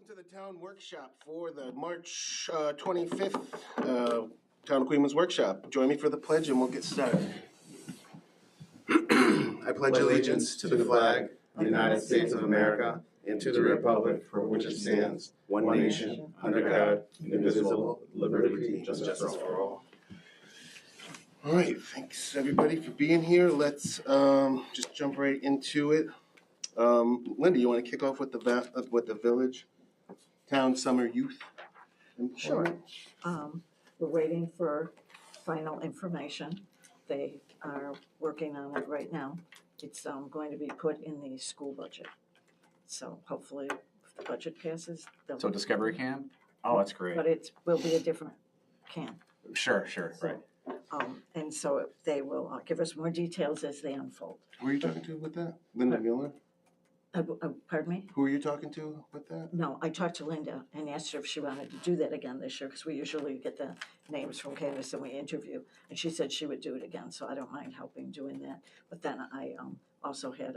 Welcome to the town workshop for the March 25th Town of Queens Workshop. Join me for the pledge and we'll get started. I pledge allegiance to the flag of the United States of America and to the republic for which it stands, one nation, under God, indivisible, liberty and justice for all. All right, thanks everybody for being here. Let's just jump right into it. Linda, you want to kick off with the village town summer youth employment? Sure. We're waiting for final information. They are working on it right now. It's going to be put in the school budget. So hopefully, if the budget passes, So Discovery Camp? Oh, that's great. But it will be a different camp. Sure, right. And so they will give us more details as they unfold. Who are you talking to with that? Linda Mueller? Pardon me? Who are you talking to with that? No, I talked to Linda and asked her if she wanted to do that again this year, because we usually get the names from candidates and we interview. And she said she would do it again, so I don't mind helping doing that. But then I also had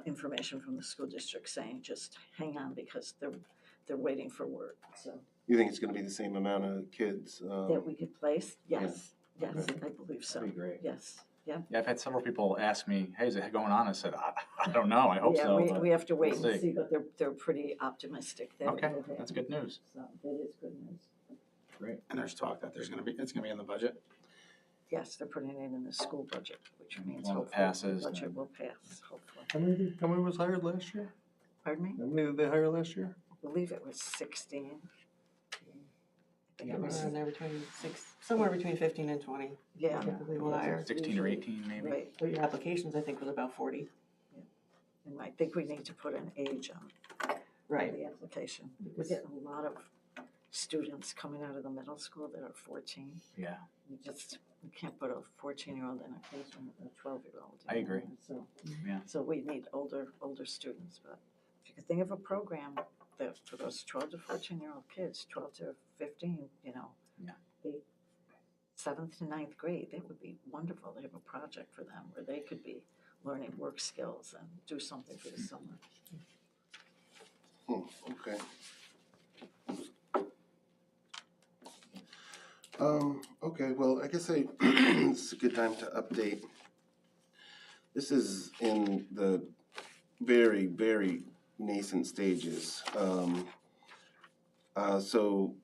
information from the school district saying just hang on because they're waiting for word. So You think it's going to be the same amount of kids? that we could place? Yes, Yeah. yes, Okay. I believe so. That'd be great. Yes. Yeah. Yeah, I've had several people ask me, hey, is it going on? I said, I don't know. I hope Yeah, so. we have to wait we'll and see, but they're pretty optimistic that it Okay, will happen. that's good news. So that is good news. Great. And there's talk that it's gonna be in the budget. Yes, they're putting it in the school budget, which means Well, it hopefully passes, the budget then. will pass, hopefully. How many was hired last year? Pardon me? How many did they hire last year? I believe it was 16. I think it was, Somewhere between 15 and 20. yeah. Typically will hire. 16 or 18 maybe? Right, But your applications, I think, was about 40. and I think we need to put an age on Right. the application. We're getting a lot of students coming out of the middle school that are 14. Yeah, We can't put a 14-year-old in a classroom with a 12-year-old. I agree. So, Yeah. so we need older students, but if you could think of a program that for those 12 to 14-year-old kids, 12 to 15, Yeah. 7th to 9th grade, that would be wonderful to have a project for them where they could be learning work skills and do something for the summer. Okay. Okay, well, I guess it's a good time to update. This is in the very, very nascent stages. So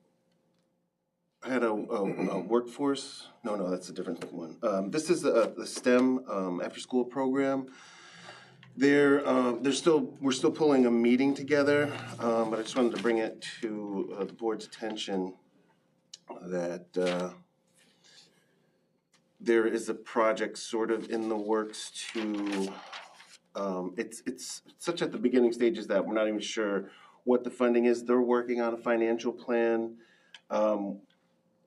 I had a workforce, no, that's a different one. This is the STEM after-school program. We're still pulling a meeting together, but I just wanted to bring it to the board's attention that there is a project sort of in the works to, it's such at the beginning stages that we're not even sure what the funding is. They're working on a financial plan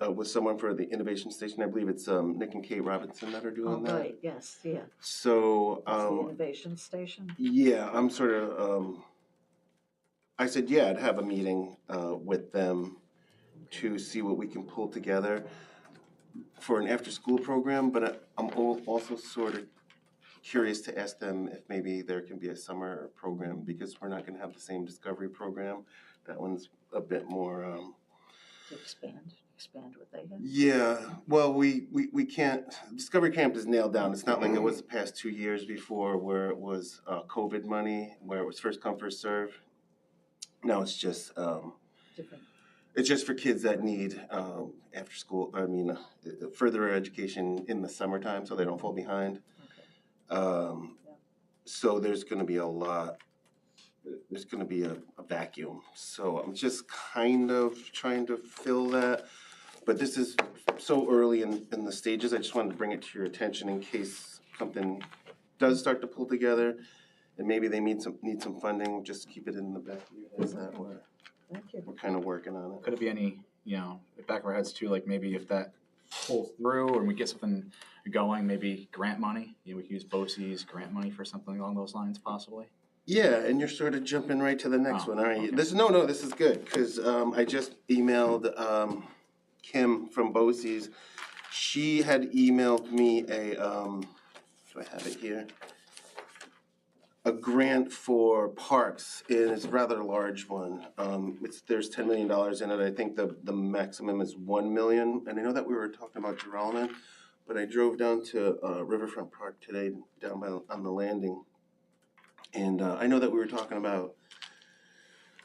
with someone for the innovation station. I believe it's Nick and Kate Robinson that are doing that. Right, yes, yeah. So, It's the innovation station. yeah, I'm sort of, I said, yeah, I'd have a meeting with them to see what we can pull together for an after-school program, but I'm also sort of curious to ask them if maybe there can be a summer program, because we're not going to have the same Discovery program. That one's a bit more... To expand what they have. Yeah, well, we can't, Discovery Camp is nailed down. It's not like it was the past 2 years before where it was COVID money, where it was first come, first serve. Now it's just, Different. it's just for kids that need after school, further education in the summertime so they don't fall behind. Okay. So there's gonna be a vacuum. So I'm just kind of trying to fill that. But this is so early in the stages, I just wanted to bring it to your attention in case something does start to pull together and maybe they need some funding, just keep it in the back of your heads that way. Thank you. We're kind of working on it. Could it be any, back of our heads too, like maybe if that pulls through and we get something going, maybe grant money? We could use BOCES grant money for something along those lines possibly? Yeah, and you're sort of jumping right to the next one, aren't you? Okay. This is good, because I just emailed Kim from BOCES. She had emailed me do I have it here? a grant for parks, and it's a rather large one. There's $10 million in it. I think the maximum is 1 million. And I know that we were talking about Geralman, but I drove down to Riverfront Park today, down on the landing. And I know that we were talking about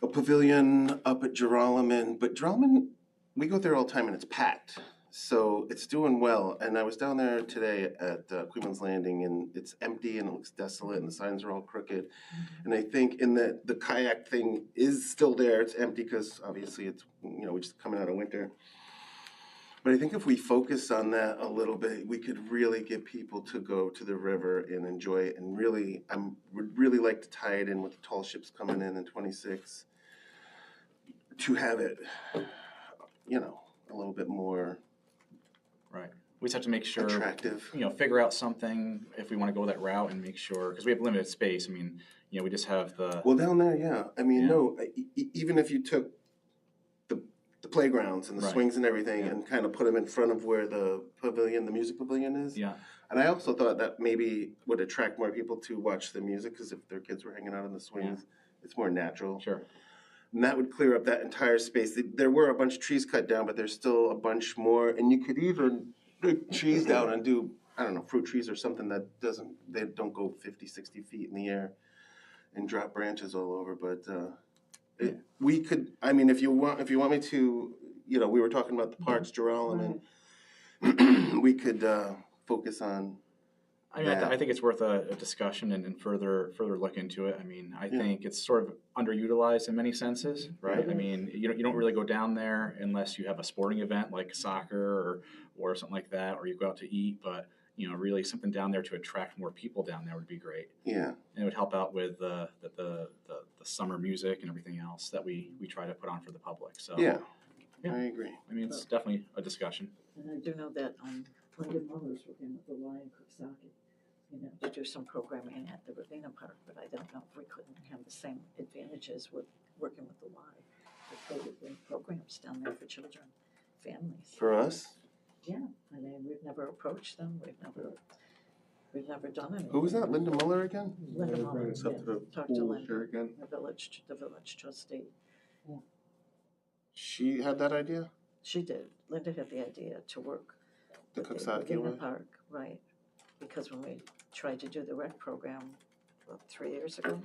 a pavilion up at Geralman, but Geralman, we go there all the time and it's packed. So it's doing well, and I was down there today at Queen's Landing, and it's empty and it looks desolate, and the signs are all crooked. And I think in the kayak thing is still there. It's empty because obviously it's we're just coming out of winter. But I think if we focus on that a little bit, we could really get people to go to the river and enjoy it. And really, would really like to tie it in with the tall ships coming in 26 to have it, a little bit more. Right. We just have to make sure, attractive. Figure out something if we want to go that route and make sure, because we have limited space. I mean, we just have the. Well, down there, yeah. I mean, Yeah. no, even if you took the playgrounds and the Right. swings and everything Yeah. and kind of put them in front of where the music pavilion is. Yeah. And I also thought that maybe would attract more people to watch the music, because if their kids were hanging out in the swings, it's more natural. Sure. And that would clear up that entire space. There were a bunch of trees cut down, but there's still a bunch more. And you could even dig trees down and do, I don't know, fruit trees or something that they don't go 50, 60 feet in the air and drop branches all over. But we could, I mean, if you want me to, we were talking about the parks, Geralman, and we could focus on. I mean, I think it's worth a discussion and further look into it. I mean, I think it's sort of underutilized in many senses, right? I mean, you don't really go down there unless you have a sporting event like soccer or something like that, or you go out to eat. But really something down there to attract more people down there would be great. Yeah. And it would help out with the summer music and everything else that we try to put on for the public. So Yeah. Yeah. I agree. I mean, it's definitely a discussion. And I do know that Linda Muller's working with the Y in Coxsackie, to do some programming at the Ravena Park, but I don't know if we couldn't have the same advantages with working with the Y. If they would bring programs down there for children, families. For us? Yeah, I mean, we've never approached them, we've never done anything. Who was that? Linda Muller again? Linda Muller, It's up to the talk to pool Linda, chair again. the village trustee. She had that idea? She did. Linda had the idea to work The with the Coxsackie Ravena way? Park, right? Because when we tried to do the rec program, 3 years ago,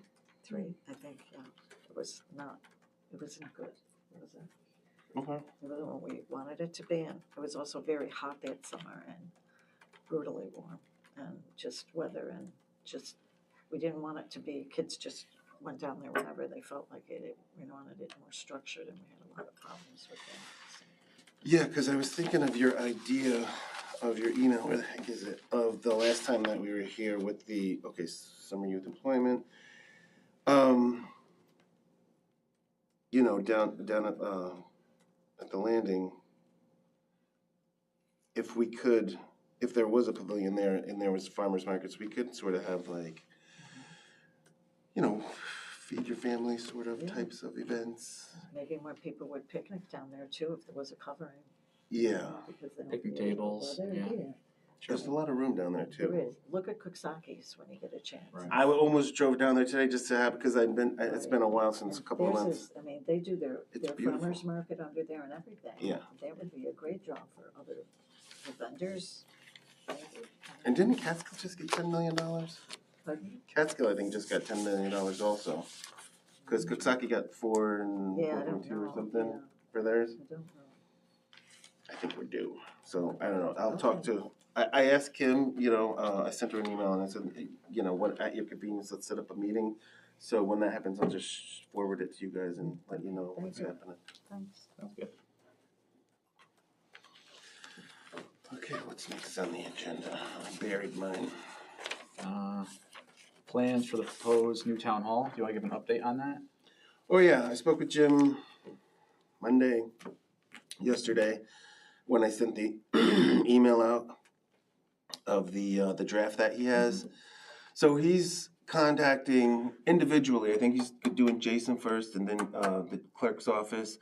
I think, it wasn't good, was it? Okay. It wasn't what we wanted it to be, and it was also very hot that summer and brutally warm, and just weather, and we didn't want it to be, kids just went down there whenever they felt like it. We wanted it more structured, and we had a lot of problems with that. Yeah, because I was thinking of your idea of your email, where the heck is it? Of the last time that we were here with the, summer youth employment. Down at the landing, if there was a pavilion there and there was farmers markets, we could sort of have feed your family sort of types of events. Maybe more people would picnic down there too if there was a covering. Yeah. Because they don't Picnic feel tables, well, yeah. There's a lot of room down there There too. is. Look at Coxsackie's when you get a chance. Right. I almost drove down there today just to have, because it's been a while since a couple of Theirs months. is- they do their It's farmer's beautiful. market under there and everything. Yeah. That would be a great job for other vendors. And didn't Catskill just get $10 million? Pardon me? Catskill, I think, just got $10 million also. Because Coxsackie got 4 and Yeah, I don't 4.2 know. or something Yeah, for theirs. I don't know. I think we're due. So I don't know. I'll talk to. I asked Kim. I sent her an email and I said, what at your convenience, let's set up a meeting. So when that happens, I'll just forward it to you guys and let you know what's Thank you. happening. Thanks. Sounds good. Okay, what's next on the agenda? I buried mine. Plans for the proposed new town hall. Do you want to give an update on that? Oh yeah, I spoke with Jim yesterday, when I sent the email out of the draft that he has. So he's contacting individually. I think he's doing Jason first, and then the clerk's office,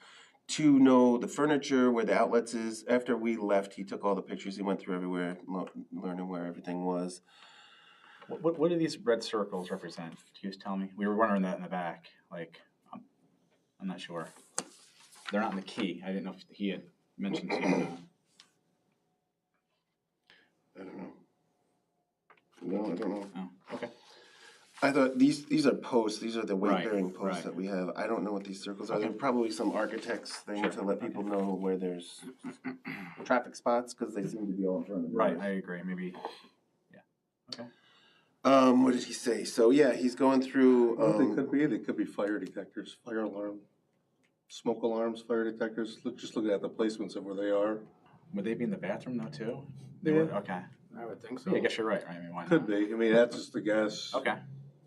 to know the furniture, where the outlets is. After we left, he took all the pictures. He went through everywhere, learning where everything was. What do these red circles represent? Can you just tell me? We were wondering that in the back, like, I'm not sure. They're not in the key. I didn't know if he had mentioned to you. I don't know. No, I don't know. Oh, okay. I thought these are posts, these are the weight-bearing Right, posts right. that we have. I don't know what these circles are. Okay. They're probably some architect's thing Sure. to let people know where there's traffic spots, because they seem to be all in front of the Right, doors. I agree. Maybe, yeah. Okay. What did he say? So, yeah, he's going through, What they could be fire detectors, fire alarm, smoke alarms, fire detectors. Just looking at the placements of where they are. Would they be in the bathroom though too? They Yeah. would, okay. I would think so. Yeah, I guess you're right. I mean, why not? Could be. I mean, that's just a guess. Okay,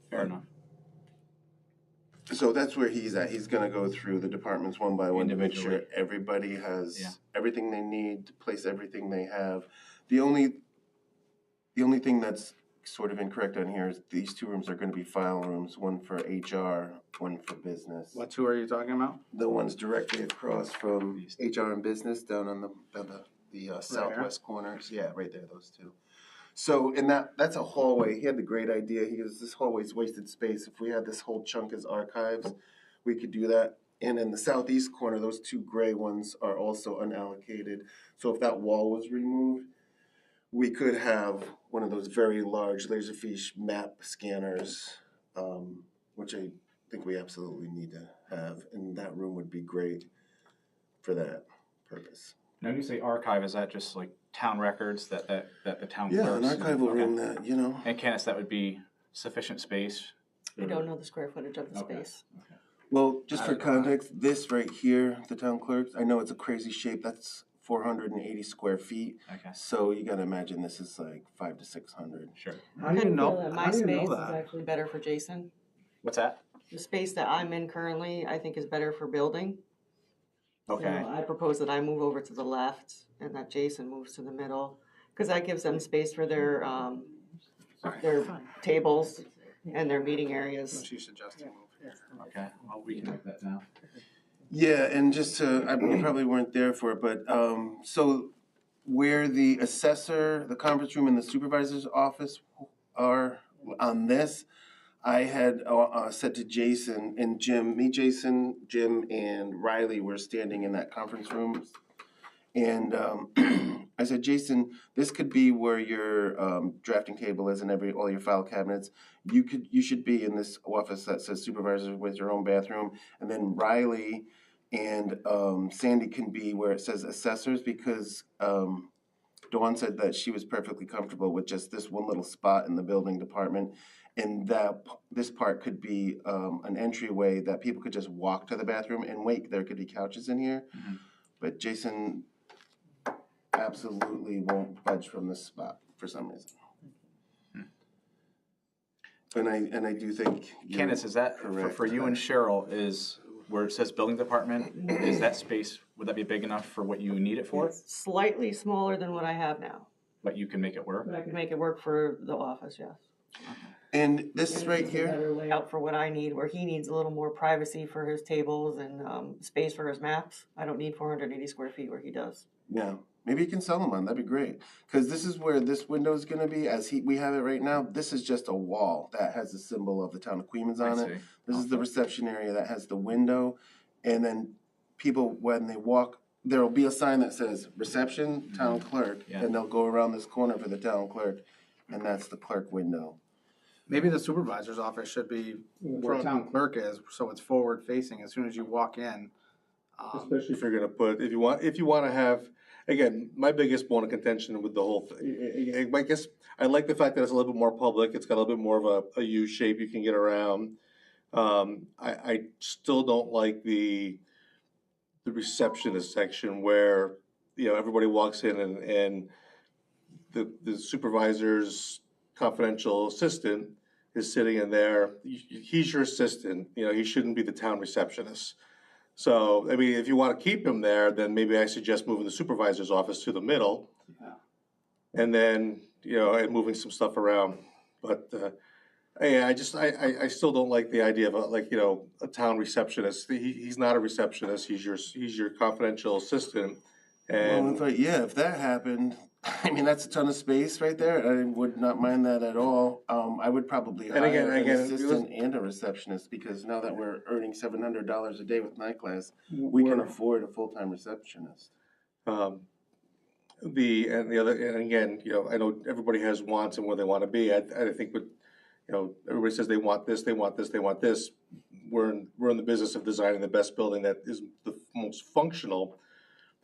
fair enough. so that's where he's at. He's gonna go through the departments one by one to make sure Individually. everybody has Yeah. everything they need, to place everything they have. The only thing that's sort of incorrect on here is these two rooms are gonna be file rooms, one for HR, one for business. What two are you talking about? The ones directly across from HR and business down on the southwest corners. Yeah, right there, those two. So, and that's a hallway. He had the great idea. He goes, this hallway's wasted space. If we had this whole chunk as archives, we could do that. And in the southeast corner, those two gray ones are also unallocated. So if that wall was removed, we could have one of those very large Laserfiche map scanners, which I think we absolutely need to have. And that room would be great for that purpose. Now, when you say archive, is that just like town records that the town Yeah, an clerks? archival Okay. room that, you know. And Candace, that would be sufficient space? I don't know the square footage of the Okay. space. Well, just for context, this right here, the town clerks, I know it's a crazy shape. That's 480 square feet. Okay, So you gotta imagine this is like 500 to 600. sure. How do you know? My How do you space know is that? actually better for Jason. What's that? The space that I'm in currently, I think is better for building. Okay, So I propose that I move over to the left and that Jason moves to the middle, because that gives them space for their tables and their meeting So areas. she's suggesting move here. okay. Well, we can make that now. Yeah, and just to, you probably weren't there for it, but, so where the assessor, the conference room and the supervisor's office are on this, I had said to Jason and Jim, Jason, Jim, and Riley were standing in that conference room. And I said, Jason, this could be where your drafting table is and all your file cabinets. You should be in this office that says supervisor with your own bathroom. And then Riley and Sandy can be where it says assessors, because Dawn said that she was perfectly comfortable with just this one little spot in the building department. And that this part could be an entryway that people could just walk to the bathroom and wait. There could be couches in here. Mm-hmm. But Jason absolutely won't budge from this spot for some reason. And I do think you're Candace, is that, correct for you with and that. Cheryl, is where it says building department, is that space, would that be big enough for what you need it for? It's slightly smaller than what I have now, But you can make it work? but I can make it work for the office, yes. And this right It's a here, better layout for what I need, where he needs a little more privacy for his tables and space for his maps. I don't need 480 square feet where he does. yeah, maybe you can sell them on. That'd be great. Because this is where this window is going to be. We have it right now. This is just a wall that has the symbol of the town of Queens on I it. see. This is the reception area that has the window, and then people, when they walk, there will be a sign that says reception, town clerk, Yeah. and they'll go around this corner for the town clerk, and that's the clerk window. Maybe the supervisor's office should be where town clerk is, so it's forward facing as soon as you walk in. Especially if you're gonna put, if you want to have, again, my biggest bone of contention with the whole thing, I guess, I like the fact that it's a little bit more public, it's got a little bit more of a U shape you can get around. I still don't like the receptionist section where, you know, everybody walks in and the supervisor's confidential assistant is sitting in there. He's your assistant, you know, he shouldn't be the town receptionist. So, I mean, if you want to keep him there, then maybe I suggest moving the supervisor's office to the middle. Yeah. And then, you know, and moving some stuff around. But, yeah, I still don't like the idea of a town receptionist. He's not a receptionist, he's your confidential assistant. Well, And, if that happened, I mean, that's a ton of space right there. I would not mind that at all. I would probably And hire an again, assistant and a receptionist, because now that we're earning $700 a day with night class, we can afford a full-time receptionist. Um, and again, you know, I know everybody has wants and where they wanna be. I think with, you know, everybody says they want this, they want this, they want this. We're in the business of designing the best building that is the most functional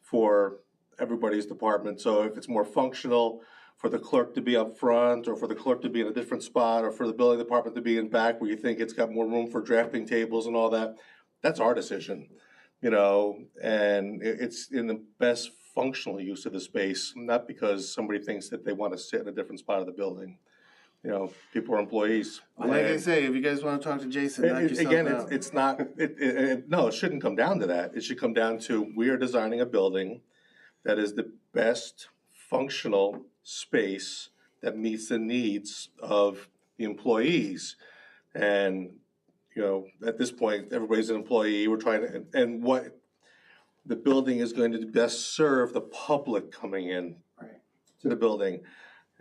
for everybody's department. So if it's more functional for the clerk to be up front, or for the clerk to be in a different spot, or for the building department to be in back where you think it's got more room for drafting tables and all that, that's our decision, you know, and it's in the best functional use of the space, not because somebody thinks that they want to sit in a different spot of the building. You know, people are employees. Like I And say, if you guys wanna talk to Jason, knock yourself again, out. it's not, no, it shouldn't come down to that. It should come down to, we are designing a building that is the best functional space that meets the needs of the employees. And, you know, at this point, everybody's an employee, we're trying to, and what the building is going to best serve the public coming in to the building.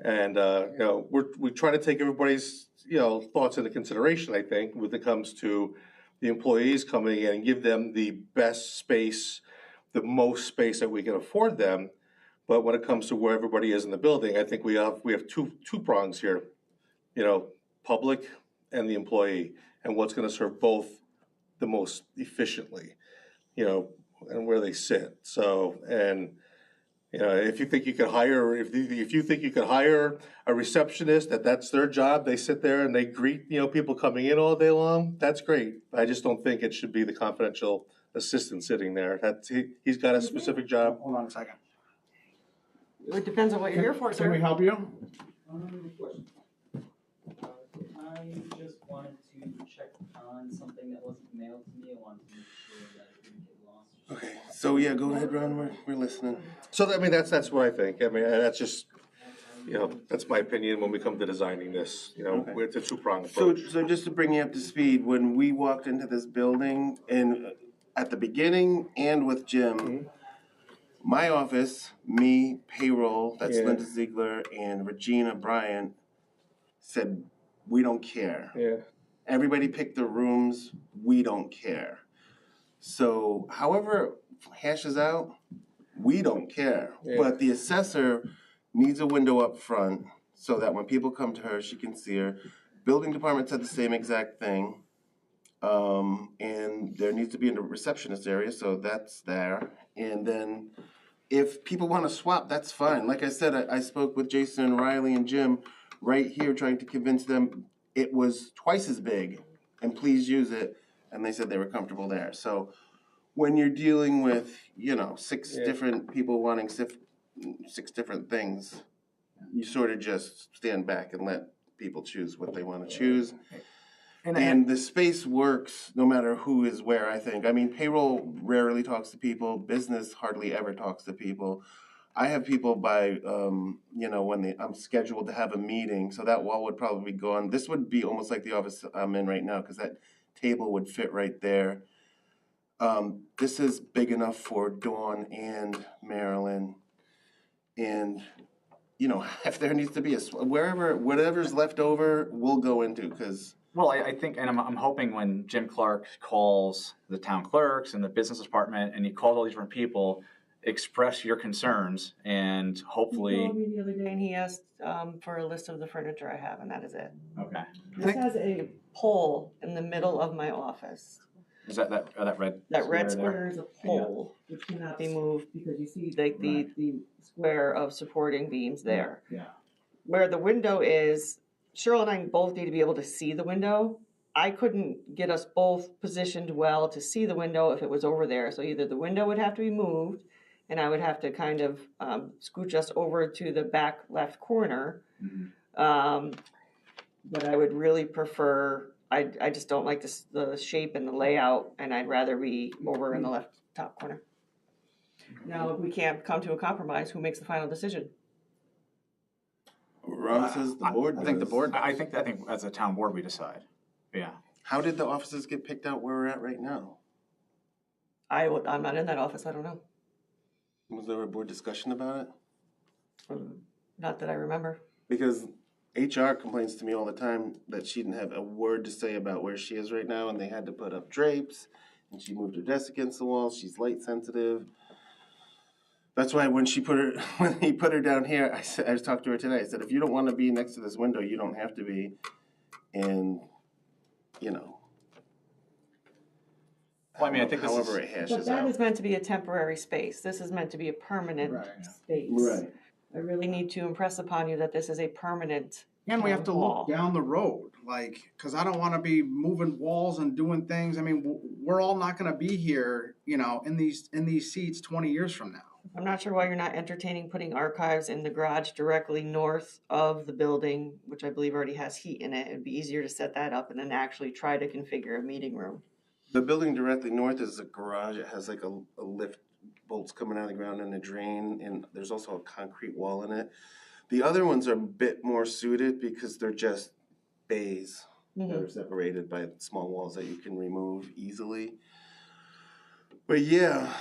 And, you know, we try to take everybody's, you know, thoughts into consideration, I think, when it comes to the employees coming in, and give them the best space, the most space that we can afford them. But when it comes to where everybody is in the building, I think we have two prongs here, you know, public and the employee, and what's gonna serve both the most efficiently, you know, and where they sit. So, and, you know, if you think you could hire, if you think you could hire a receptionist, that's their job, they sit there and they greet, you know, people coming in all day long, that's great. I just don't think it should be the confidential assistant sitting there. He's got a specific job. Hold on a second. It depends on what you're here for, Can we sir. help you? I just wanted to check on something that wasn't mailed to me. I wanted to make sure that it didn't get lost. Okay, so yeah, go ahead, Ron, we're listening. So, I mean, that's what I think. I mean, that's just, you know, that's my opinion when we come to designing this, you know, Okay. it's a two-pronged So, approach. so just to bring you up to speed, when we walked into this building, and at the beginning and with Jim, my office, me, payroll, that's Yeah. Linda Ziegler, and Regina Bryant, said, we don't care. Yeah. Everybody picked their rooms, we don't care. So however hashes out, we don't care. Yeah. But the assessor needs a window up front so that when people come to her, she can see her. Building department said the same exact thing. And there needs to be a receptionist area, so that's there. And then if people wanna swap, that's fine. Like I said, I spoke with Jason and Riley and Jim right here, trying to convince them it was twice as big, and please use it, and they said they were comfortable there. So when you're dealing with, you know, six Yeah. different people wanting six different things, you sort of just stand back and let people choose what they wanna choose. And the space works no matter who is where, I think. I mean, payroll rarely talks to people, business hardly ever talks to people. I have people by, you know, when I'm scheduled to have a meeting, so that wall would probably be gone. This would be almost like the office I'm in right now, because that table would fit right there. This is big enough for Dawn and Marilyn. And, you know, if there needs to be whatever's left over, we'll go into, because Well, I think, and I'm hoping when Jim Clark calls the town clerks and the business department, and he calls all these different people, express your concerns, and He hopefully, called me the other day and he asked for a list of the furniture I have, and that is it. okay. This has a pole in the middle of my office. Is that red? That red there? square is a pole, which cannot be moved because you see like the square of supporting beams there. Yeah. Where the window is, Cheryl and I both need to be able to see the window. I couldn't get us both positioned well to see the window if it was over there. So either the window would have to be moved, and I would have to kind of scooch us over to the back left corner. But I would really prefer, I just don't like the shape and the layout, and I'd rather be over in the left top corner. Now, if we can't come to a compromise, who makes the final decision? Ron says the board I think the does. board. I think as a town board, we decide. Yeah. How did the offices get picked out where we're at right now? I'm not in that office, I don't know. Was there a board discussion about it? Not that I remember. Because HR complains to me all the time that she didn't have a word to say about where she is right now, and they had to put up drapes, and she moved her desk against the wall. She's light sensitive. That's why when he put her down here, I talked to her today. I said, if you don't want to be next to this window, you don't have to be. And, you know. Well, I mean, I think this is- however it But hashes that out. is meant to be a temporary space. This is meant to be a permanent Right. space. Right. I really need to impress upon you that this is a permanent. And we have to town hall. look down the road, like, cause I don't wanna be moving walls and doing things. I mean, we're all not gonna be here, you know, in these seats 20 years from now. I'm not sure why you're not entertaining putting archives in the garage directly north of the building, which I believe already has heat in it. It'd be easier to set that up and then actually try to configure a meeting room. The building directly north is a garage. It has like a lift, bolts coming out of the ground and a drain, and there's also a concrete wall in it. The other ones are a bit more suited because they're just bays that are separated by small walls that you can remove easily. But yeah,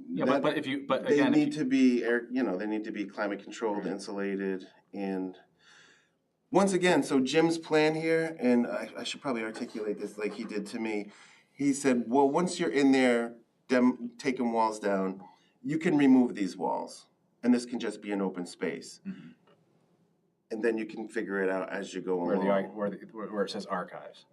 Yeah, that- but if you, but they again, need to be air, they need to be climate controlled, insulated, and once again, so Jim's plan here, and I should probably articulate this like he did to me. He said, well, once you're in there, taking walls down, you can remove these walls, and this can just be an open space. Mhm. And then you can figure it out as you go where along. where it says archives.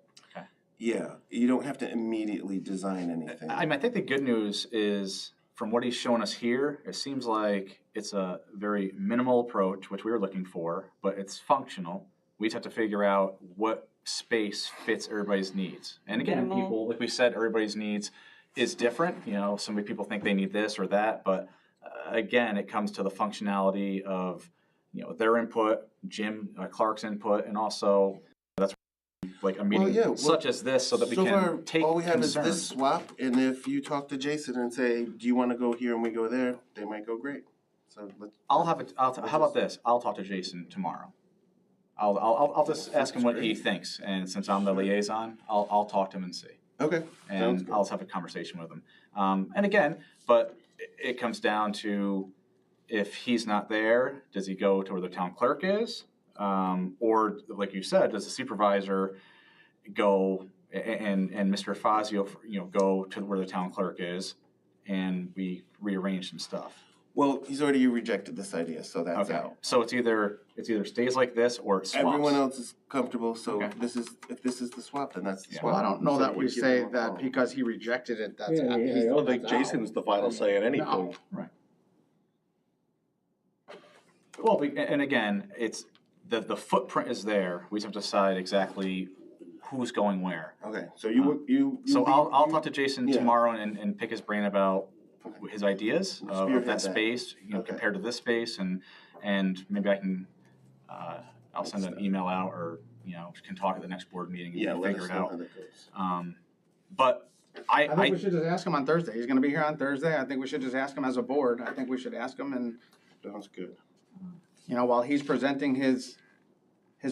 Yeah, you don't have to immediately design anything. I mean, I think the good news is, from what he's shown us here, it seems like it's a very minimal approach, which we were looking for, but it's functional. We just have to figure out what space fits everybody's needs. And again, Minimal. people, like we said, everybody's needs is different. You know, some people think they need this or that, but again, it comes to the functionality of, their input, Jim Clark's input, and also that's like a meeting such as this, so that we so can far, take all we have concern. is this swap, and if you talk to Jason and say, do you want to go here and we go there, they might go great. So How about this? I'll talk to Jason tomorrow. I'll just ask him what he thinks, and since I'm the liaison, I'll talk to him and see. Okay, sounds And good. I'll just have a conversation with him. And again, but it comes down to, if he's not there, does he go to where the town clerk is? Or like you said, does the supervisor go and Mr. Fazio, go to where the town clerk is, and we rearrange some stuff? Well, he's already rejected this idea, so that's Okay, out. so it's either stays like this or it swaps. Everyone else is comfortable, so Okay. if this is the swap, then that's the Yeah. swap. Well, I don't know So that we you give say him a that call. because he rejected it, that's. I don't think that's out. Jason's the final say at anything. No. Well, and again, it's the footprint is there. We just have to decide exactly who's going where. Okay, so you. So I'll talk to Jason yeah. tomorrow and pick his brain about his ideas of Spearhead that that. space, Okay. compared to this space, and maybe I can I'll send an email out, or can talk at the next board meeting and Yeah, let figure us it know out. how that goes. But I think we should just ask him on Thursday. He's gonna be here on Thursday. I think we should just ask him as a board. I think we should ask him, and, Sounds good. while he's presenting his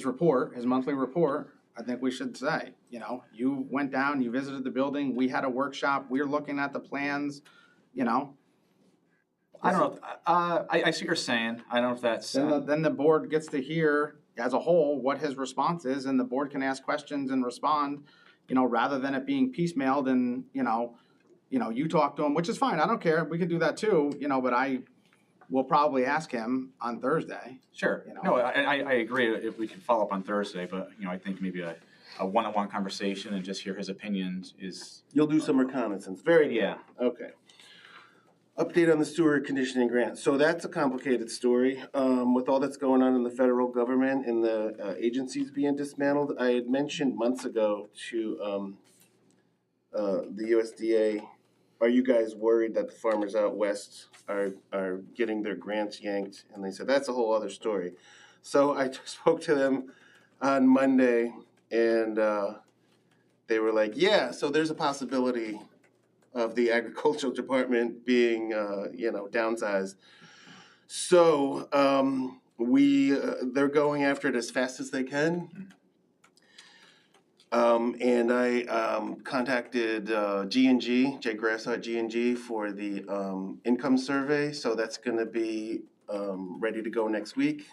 report, his monthly report, I think we should say, you went down, you visited the building, we had a workshop, we're looking at the plans, I don't know. I see what you're saying. I don't know if that's Then the board gets to hear as a whole what his response is, and the board can ask questions and respond, rather than it being piecemealed and, you talk to him, which is fine, I don't care, we could do that too, but I will probably ask him on Thursday. sure. No, I agree. If we can follow up on Thursday, but I think maybe a one-on-one conversation and just hear his opinions is. You'll do some reconnaissance. Very good. Yeah. Okay. Update on the sewer conditioning grant. So that's a complicated story. With all that's going on in the federal government and the agencies being dismantled, I had mentioned months ago to the USDA, are you guys worried that the farmers out west are getting their grants yanked? And they said, that's a whole other story. So I spoke to them on Monday, and they were like, yeah, so there's a possibility of the agricultural department being, downsized. So they're going after it as fast as they can. And I contacted G&G, Jay Grasso at G&G for the income survey. So that's going to be ready to go next week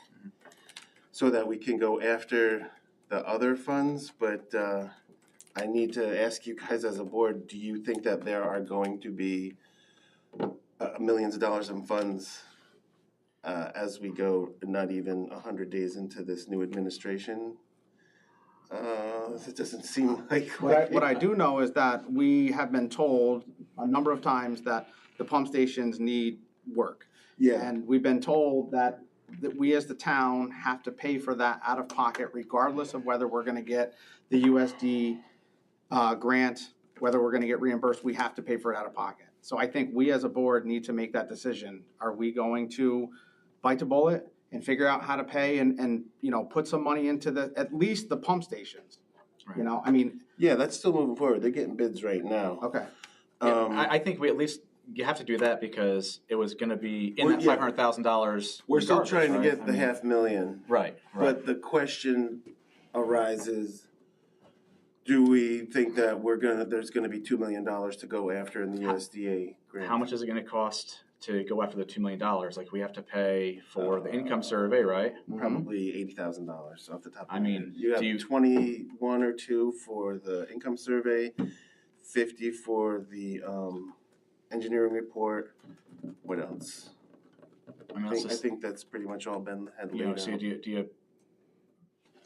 so that we can go after the other funds. But I need to ask you guys as a board, do you think that there are going to be millions of dollars in funds as we go not even 100 days into this new administration? It doesn't seem like. What I do know is that we have been told a number of times that the pump stations need work. Yeah. And we've been told that we as the town have to pay for that out of pocket regardless of whether we're gonna get the USD grant, whether we're gonna get reimbursed, we have to pay for it out of pocket. So I think we as a board need to make that decision. Are we going to bite the bullet and figure out how to pay and you know, put some money into at least the pump stations? You know, I mean, Yeah, that's still moving forward. They're getting bids right now. okay. I think we at least, you have to do that because it was gonna be in that Yeah. $500,000. We're still regardless, trying to right? get I the mean, $500,000. Right, right. But the question arises, do we think that there's gonna be $2 million to go after in the USDA grant? How much is it gonna cost to go after the $2 million? Like, we have to pay for the income survey, right? Probably $80,000 off the top of I my mean, head. You have do you- 21 or 2 for the income survey, 50 for the engineering report. What else? I mean, I let's think, just, that's pretty much all been had you know, laid so out. do you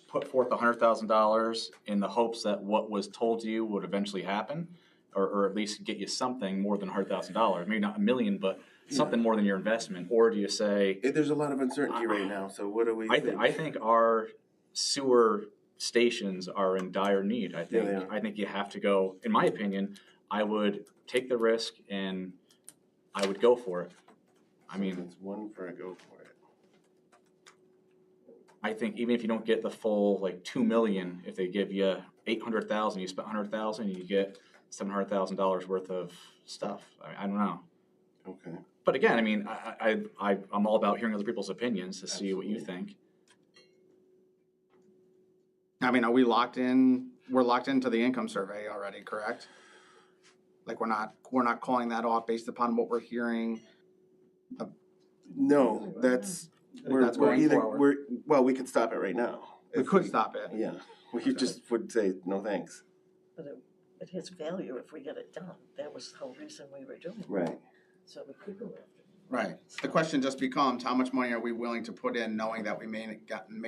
put forth $100,000 in the hopes that what was told to you would eventually happen? Or at least get you something more than $100,000, maybe not $1 million, but something more than your investment? Or do you say, There's a lot of uncertainty right now, so what do we think? I think our sewer stations are in dire need. I think Yeah, they are. I think you have to go, in my opinion, I would take the risk and I would go for it. I mean, It's one for a go for it. I think even if you don't get the full like 2 million, if they give you 800,000, you spent 100,000, you get $700,000 worth of stuff. I don't know. Okay. But again, I mean, I'm all about hearing other people's opinions to see what you think. I mean, are we locked in? We're locked into the income survey already, correct? Like we're not calling that off based upon what we're hearing. No, that's we're going either forward. we could stop it right now. We If could stop it. Yeah, we just would say no thanks. But it has value if we get it done. That was the whole reason we were doing it. Right. So we could go after it. Right. The question just becomes, how much money are we willing to put in knowing that we may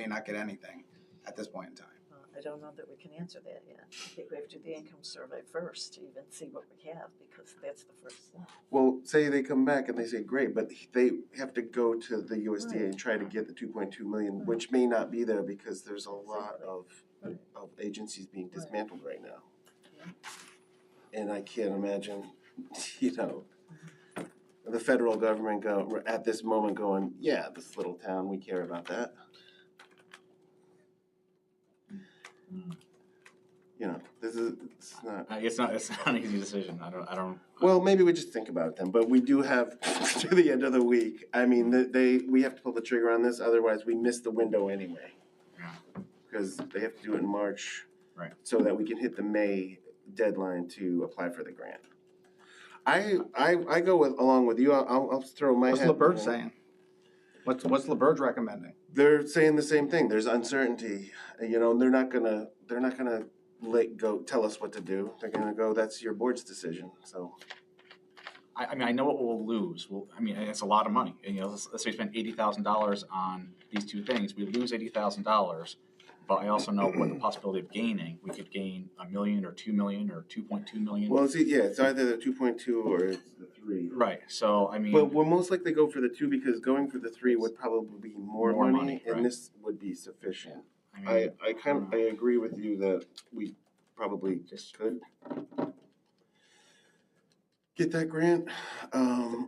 not get anything at this point in time? I don't know that we can answer that yet. I think we have to do the income survey first to even see what we have, because that's the first thing. Well, say they come back and they say great, but they have to go to the USDA and try to get the 2.2 million, which may not be there because there's a lot of agencies being dismantled right now. And I can't imagine, the federal government at this moment going, yeah, this little town, we care about that. It's not. It's not an easy decision. I don't. Well, maybe we just think about it then, but we do have to the end of the week. I mean, we have to pull the trigger on this, otherwise we miss the window anyway. Yeah. Because they have to do it in March. Right. So that we can hit the May deadline to apply for the grant. I go along with you. I'll throw my What's hat. LaBerge saying? What's LaBerge recommending? They're saying the same thing. There's uncertainty. And they're not gonna tell us what to do. They're gonna go, that's your board's decision. So I mean, I know what we'll lose. It's a lot of money. And, let's say we spend $80,000 on these two things. We lose $80,000, but I also know what the possibility of gaining. We could gain $1 million or $2 million or 2.2 million. well, it's either the 2.2 or it's the 3. Right. So I mean, But we'll most likely go for the 2 because going for the 3 would probably be more money, and right. this would be sufficient. I mean, I agree with you that we probably just could get that grant,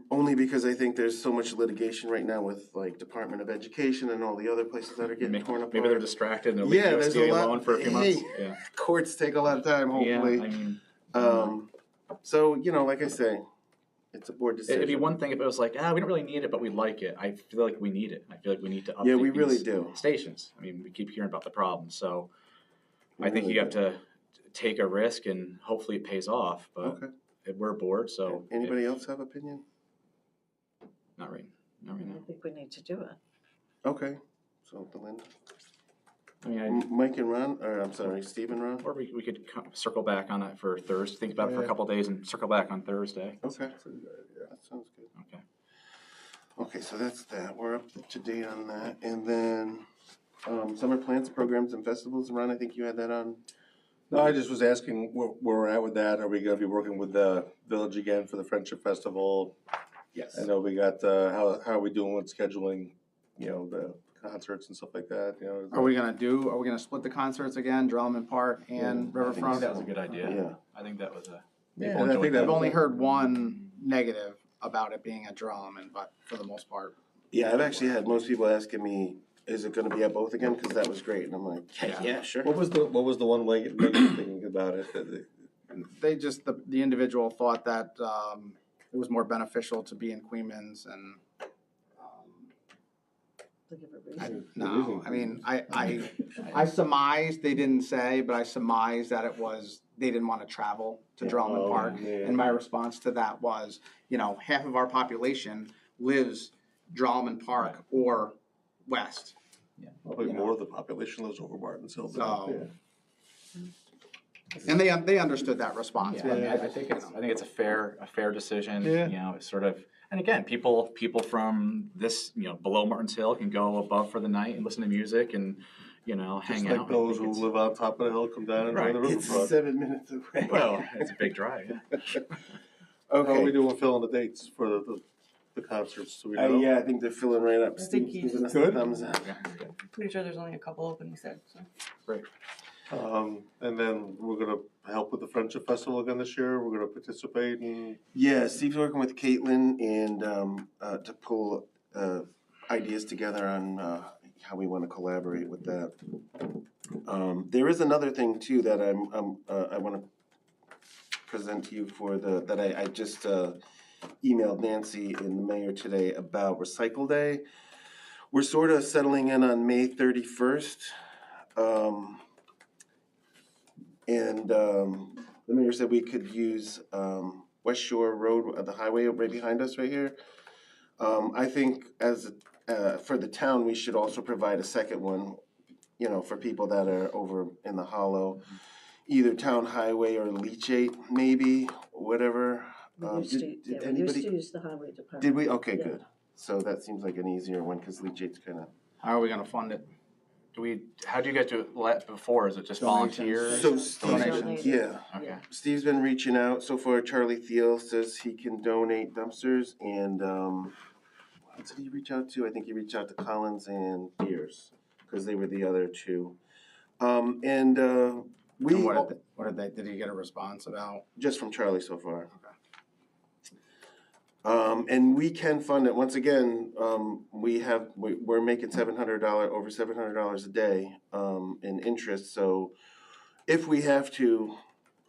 only because I think there's so much litigation right now with like Department of Education and all the other places that are getting torn apart. maybe they're distracted and they'll Yeah, leave there's USDA a lot- alone for a few months. hey. Yeah. Courts take a lot of time, hopefully. Yeah. I mean, So like I say, it's a board decision. it'd be one thing if it was like, we don't really need it, but we like it. I feel like we need it. I feel like we need to update Yeah, we really these do. stations. I mean, we keep hearing about the problems, so We I think really you have do. take a risk and hopefully it pays off, but Okay. we're bored, so. Anybody else have opinion? Not right I now. think we need to do it. Okay, so Belinda. I mean, Mike and Ron, or I'm sorry, Steve and Ron? or we could circle back on it for Thursday, think about it for a Yeah. couple days and circle back on Thursday. Okay. That sounds good. Okay. Okay, so that's that. We're up to date on that. And then, summer plans, programs and festivals. Ron, I think you had that on. No, I just was asking where we're at with that. Are we gonna be working with the village again for the Friendship Festival? Yes. I know we got, how are we doing with scheduling, you know, the concerts and stuff like that, you know? Are we gonna split the concerts again, Drummond Park and Yeah, I think Riverfront? That was a good idea. Yeah. I think that was a. Yeah, people and I enjoyed think that. I've only heard one negative about it being a Drummond, but for the most part. Yeah, I've actually had most people asking me, is it gonna be at both again? Cause that was great. And I'm like, yeah, sure. What was the one negative thing about it? They just, the individual thought that, it was more beneficial to be in Queens and, To give a reason. no, I mean, I surmised, they didn't say, but I surmised that it was, they didn't wanna travel to Drummond Oh, Park. yeah. And my response to that was, you know, half of our population lives Drummond Park or west. Probably more of the population lives over Martinsville. than- So- yeah. And they understood that response. Yeah, I mean, I think it's a fair decision, Yeah. you know, it's sort of, and again, people from this, you know, below Martins Hill can go above for the night and listen to music and, you know, Just hang like out. I those think who it's- live on top of the hill, come down and enjoy the Right. It's riverfront. 7 minutes away. Well, it's a big drive, yeah. How are we Okay. doing filling the dates for the concerts? Do we know? Yeah, I think they're filling right up. I think Steve's he's giving us the good. thumbs up. Pretty sure there's only a couple open, he said, so. And then we're gonna help with the Friendship Festival again this year. We're gonna participate and Yeah, Steve's working with Caitlin and to pull ideas together on how we want to collaborate with that. There is another thing too that I want to present to you for that I just emailed Nancy and the mayor today about Recycle Day. We're sort of settling in on May 31st. And the mayor said we could use West Shore Road, the highway right behind us right here. I think for the town, we should also provide a second one, you know, for people that are over in the hollow. Either town highway or leachate, maybe, whatever. We used to, Did yeah, we used anybody, to use the highway department. did we? Okay, Yeah. good. So that seems like an easier one, cause leachate's kinda. How are we gonna fund it? How do you guys do it before? Is it just volunteers? So Steve, Donations. yeah. Okay. Steve's been reaching out. So far, Charlie Thiel says he can donate dumpsters, and who did he reach out to? I think he reached out to Collins and Pierce because they were the other two. We And did he get a response about? just from Charlie so far. And we can fund it. Once again, we're making over $700 a day in interest. So if we have to,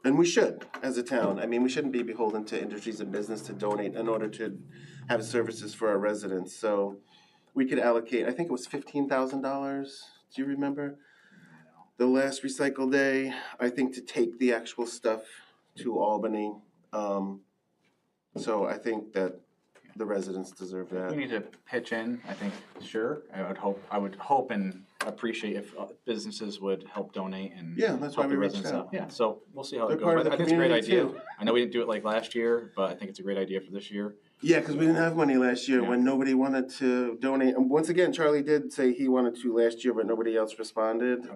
and we should as a town. I mean, we shouldn't be beholden to industries and business to donate in order to have services for our residents. So we could allocate. I think it was $15,000. Do you remember? The last recycle day, I think, to take the actual stuff to Albany. So I think that the residents deserve We that. need to pitch in, I think, sure. I would hope and appreciate if businesses would help donate and Yeah, that's why help we the reached residents out. out. Yeah, so we'll see how They're it part goes. of I the think it's a great community, idea. too. I know we didn't do it like last year, but I think it's a great idea for this year. Yeah, because we didn't have money last year Yeah. when nobody wanted to donate. And once again, Charlie did say he wanted to last year, but nobody else responded.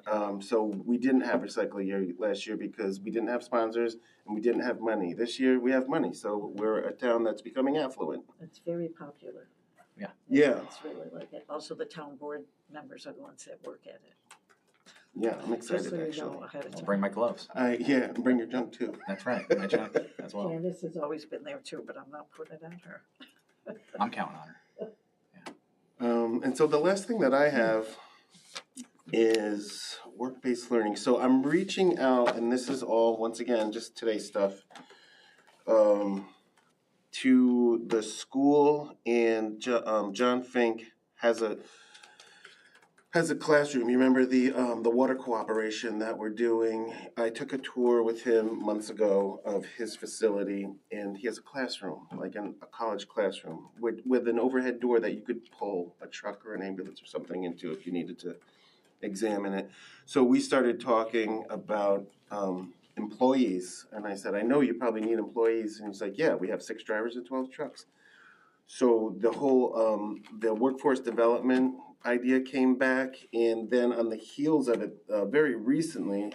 So we didn't have recycle year last year because we didn't have sponsors and we didn't have money. This year we have money, so we're a town that's becoming affluent. It's very popular. Yeah, It's really like it. Also, the town board members are the ones that work at it. yeah, I'm Just so excited you actually. know ahead of I'll time. bring my gloves. Yeah, and bring your junk too. That's right, my junk as well. Candace has always been there too, but I'm not putting it on her. I'm counting on her. And so the last thing that I have is work-based learning. So I'm reaching out, and this is all, once again, just today's stuff, to the school, and John Fink has has a classroom. You remember the water cooperation that we're doing? I took a tour with him months ago of his facility, and he has a classroom, like a college classroom, with an overhead door that you could pull a truck or an ambulance or something into if you needed to examine it. So we started talking about employees, and I said, I know you probably need employees, and he's like, yeah, we have 6 drivers and 12 trucks. So the whole the workforce development idea came back, and then on the heels of it, very recently,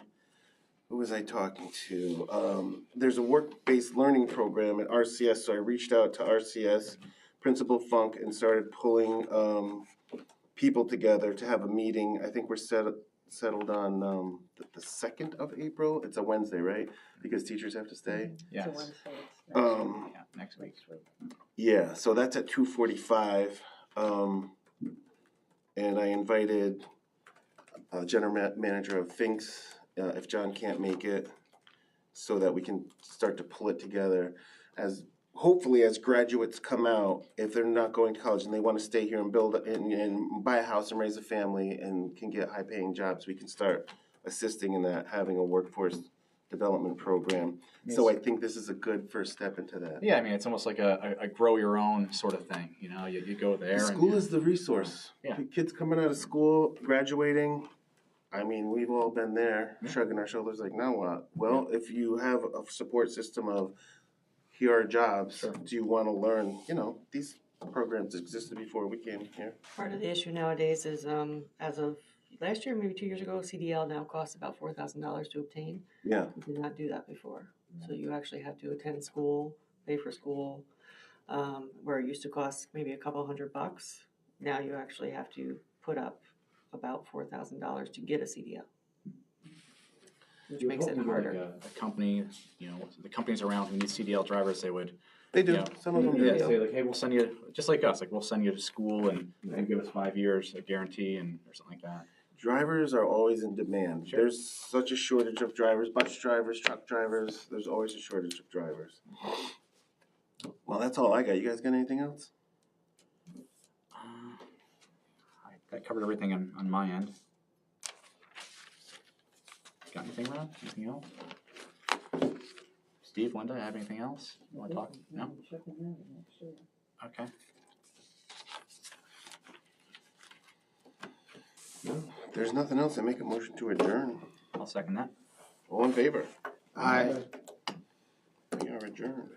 who was I talking to? There's a work-based learning program at RCS, so I reached out to RCS, Principal Funk, and started pulling people together to have a meeting. I think we're settled on the 2nd of April. It's a Wednesday, right? Because teachers have to stay. Yes. It's a Wednesday, it's next week. Yeah, next week. Yeah, so that's at 2:45, and I invited general manager of Finks, if John can't make it, so that we can start to pull it together. As hopefully as graduates come out, if they're not going to college and they want to stay here and build and buy a house and raise a family and can get high-paying jobs, we can start assisting in that, having a workforce development program. So I think this is a good first step into that. Yeah, I mean, it's almost like a grow your own sort of thing, you know, you go there. The school is the resource. Yeah. Kids coming out of school, graduating, I mean, we've all been there, Yeah. shrugging our shoulders like, now what? Well, if you have a support system of, here are jobs, Sure. do you want to learn? You know, these programs existed before we came here. Part of the issue nowadays is, as of last year, maybe 2 years ago, CDL now costs about $4,000 to obtain. Yeah. You did not do that before. So you actually have to attend school, pay for school, where it used to cost maybe a couple $100. Now you actually have to put up about $4,000 to get a CDL, which makes it harder. A company, you know, the companies around who need CDL drivers, they would, They do. Yeah. Some of them yeah, do. say like, hey, we'll send you, just like us, like we'll send you to school and you give us 5 years, a guarantee and or something like that. Drivers are always in demand. Sure. There's such a shortage of drivers, bus drivers, truck drivers. There's always a shortage of drivers. Well, that's all I got. You guys got anything else? I covered everything on my end. Got anything, Rob? Anything else? Steve, Linda, have anything else? You want to talk? No? Okay. If there's nothing else, I make a motion to adjourn. I'll second that. All in favor? Aye. We are adjourned.